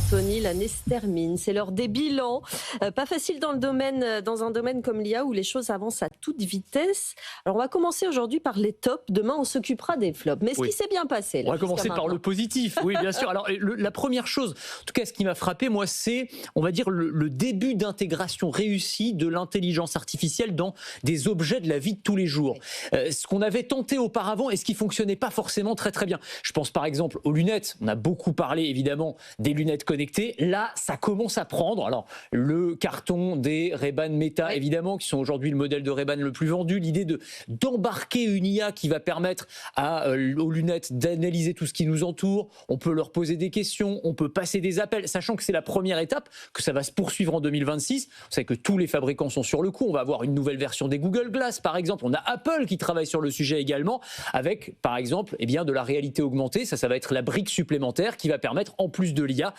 Anthony, l'année se termine. C'est l'heure des bilans. Pas facile dans un domaine comme l'IA où les choses avancent à toute vitesse. Alors on va commencer aujourd'hui par les tops. Demain on s'occupera des flops. Mais ce qui s'est bien passé là, on va commencer par le positif. Oui, bien sûr. Alors la première chose, en tout cas ce qui m'a frappé, moi, c'est, on va dire, le début d'intégration réussie de l'intelligence artificielle dans des objets de la vie de tous les jours. Ce qu'on avait tenté auparavant et ce qui fonctionnait pas forcément très très bien. Je pense par exemple aux lunettes. On a beaucoup parlé évidemment des lunettes connectées. Là, ça commence à prendre. Alors le carton des Ray-Ban Meta, évidemment, qui sont aujourd'hui le modèle de Ray-Ban le plus vendu. L'idée d'embarquer une IA qui va permettre aux lunettes d'analyser tout ce qui nous entoure. On peut leur poser des questions, on peut passer des appels, sachant que c'est la première étape, que ça va se poursuivre en 2026. Vous savez que tous les fabricants sont sur le coup. On va avoir une nouvelle version des Google Glass, par exemple. On a Apple qui travaille sur le sujet également, avec, par exemple, de la réalité augmentée. Ça va être la brique supplémentaire qui va permettre, en plus de l'IA,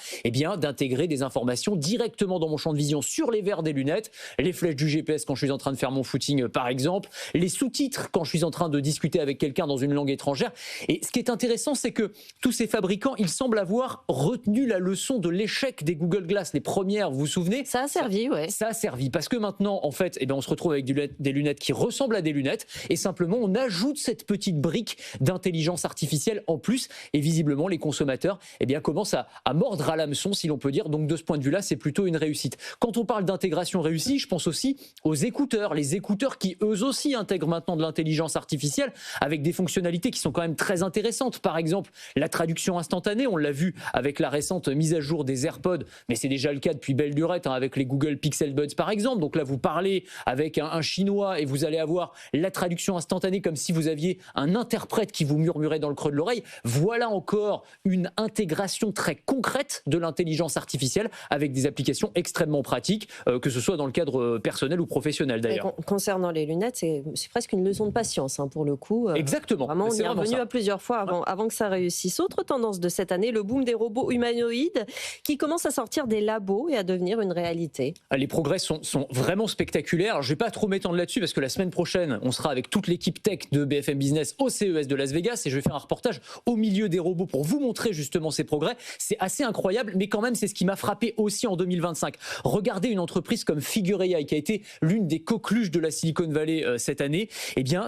d'intégrer des informations directement dans mon champ de vision sur les verres des lunettes, les flèches du GPS quand je suis en train de faire mon footing, par exemple, les sous-titres quand je suis en train de discuter avec quelqu'un dans une langue étrangère. Et ce qui est intéressant, c'est que tous ces fabricants, ils semblent avoir retenu la leçon de l'échec des Google Glass, les premières, vous vous souvenez ? Ça a servi, ouais. Ça a servi, parce que maintenant, en fait, on se retrouve avec des lunettes qui ressemblent à des lunettes, et simplement, on ajoute cette petite brique d'intelligence artificielle en plus, et visiblement, les consommateurs, commencent à mordre à l'hameçon, si l'on peut dire. Donc, de ce point de vue-là, c'est plutôt une réussite. Quand on parle d'intégration réussie, je pense aussi aux écouteurs. Les écouteurs qui, eux aussi, intègrent maintenant de l'intelligence artificielle avec des fonctionnalités qui sont quand même très intéressantes. Par exemple, la traduction instantanée, on l'a vu avec la récente mise à jour des AirPods, mais c'est déjà le cas depuis belle lurette, avec les Google Pixel Buds, par exemple. Donc là, vous parlez avec un Chinois et vous allez avoir la traduction instantanée comme si vous aviez un interprète qui vous murmurait dans le creux de l'oreille. Voilà encore une intégration très concrète de l'intelligence artificielle avec des applications extrêmement pratiques, que ce soit dans le cadre personnel ou professionnel d'ailleurs. Concernant les lunettes, c'est presque une leçon de patience pour le coup. Exactement. Vraiment, on y est revenu à plusieurs fois avant que ça réussisse. Autre tendance de cette année, le boom des robots humanoïdes qui commencent à sortir des labos et à devenir une réalité. Les progrès sont vraiment spectaculaires. Alors, je ne vais pas trop m'étendre là-dessus parce que la semaine prochaine, on sera avec toute l'équipe tech de BFM Business au CES de Las Vegas et je vais faire un reportage au milieu des robots pour vous montrer justement ces progrès. C'est assez incroyable, mais quand même, c'est ce qui m'a frappé aussi en 2025. Regardez une entreprise comme Figure AI qui a été l'une des coqueluches de la Silicon Valley cette année.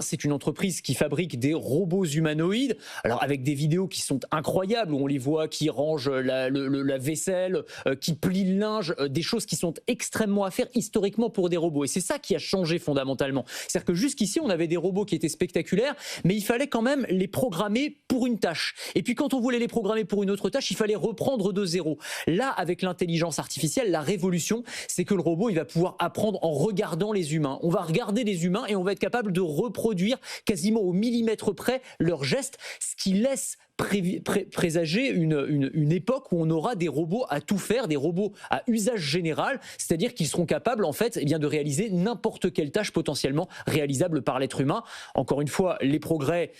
C'est une entreprise qui fabrique des robots humanoïdes. Alors, avec des vidéos qui sont incroyables, où on les voit qui rangent la vaisselle, qui plient le linge, des choses qui sont extrêmement à faire historiquement pour des robots. Et c'est ça qui a changé fondamentalement. C'est-à-dire que jusqu'ici, on avait des robots qui étaient spectaculaires, mais il fallait quand même les programmer pour une tâche. Et puis quand on voulait les programmer pour une autre tâche, il fallait reprendre de zéro. Là, avec l'intelligence artificielle, la révolution, c'est que le robot, il va pouvoir apprendre en regardant les humains. On va regarder les humains et on va être capable de reproduire quasiment au millimètre près leurs gestes, ce qui laisse présager une époque où on aura des robots à tout faire, des robots à usage général, c'est-à-dire qu'ils seront capables en fait de réaliser n'importe quelle tâche potentiellement réalisable par l'être humain. Encore une fois, les progrès,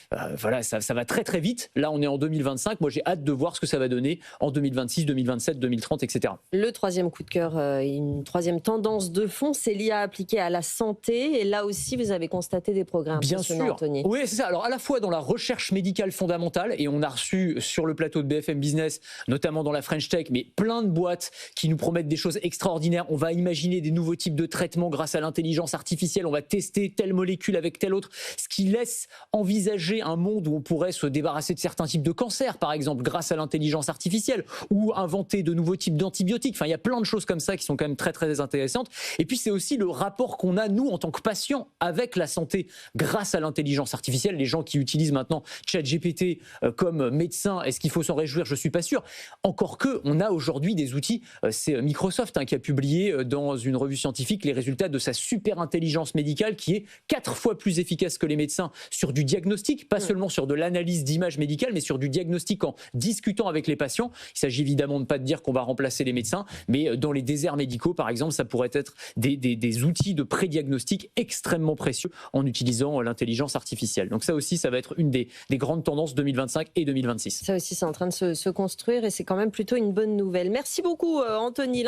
ça va très très vite. Là, on est en 2025. Moi, j'ai hâte de voir ce que ça va donner en 2026, 2027, 2030, etc. Le troisième coup de cœur, une troisième tendance de fond, c'est l'IA appliquée à la santé. Et là aussi, vous avez constaté des progrès impressionnants, Bien sûr. Anthony. Oui, c'est ça. Alors, à la fois dans la recherche médicale fondamentale, et on a reçu sur le plateau de BFM Business, notamment dans la French Tech, mais plein de boîtes qui nous promettent des choses extraordinaires. On va imaginer des nouveaux types de traitements grâce à l'intelligence artificielle. On va tester telle molécule avec telle autre, ce qui laisse envisager un monde où on pourrait se débarrasser de certains types de cancers, par exemple, grâce à l'intelligence artificielle, ou inventer de nouveaux types d'antibiotiques. Enfin, il y a plein de choses comme ça qui sont quand même très, très intéressantes. Et puis, c'est aussi le rapport qu'on a, nous, en tant que patients, avec la santé grâce à l'intelligence artificielle. Les gens qui utilisent maintenant ChatGPT comme médecin, est-ce qu'il faut s'en réjouir? Je ne suis pas sûr. Encore que, on a aujourd'hui des outils. C'est Microsoft qui a publié dans une revue scientifique les résultats de sa super intelligence médicale qui est 4 fois plus efficace que les médecins sur du diagnostic, pas seulement sur de l'analyse d'images médicales, mais sur du diagnostic en discutant avec les patients. Il s'agit évidemment de pas de dire qu'on va remplacer les médecins, mais dans les déserts médicaux, par exemple, ça pourrait être des outils de pré-diagnostic extrêmement précieux en utilisant l'intelligence artificielle. Donc ça aussi, ça va être une des grandes tendances 2025 et 2026. Ça aussi, c'est en train de se construire et c'est quand même plutôt une bonne nouvelle. Merci beaucoup, Anthony.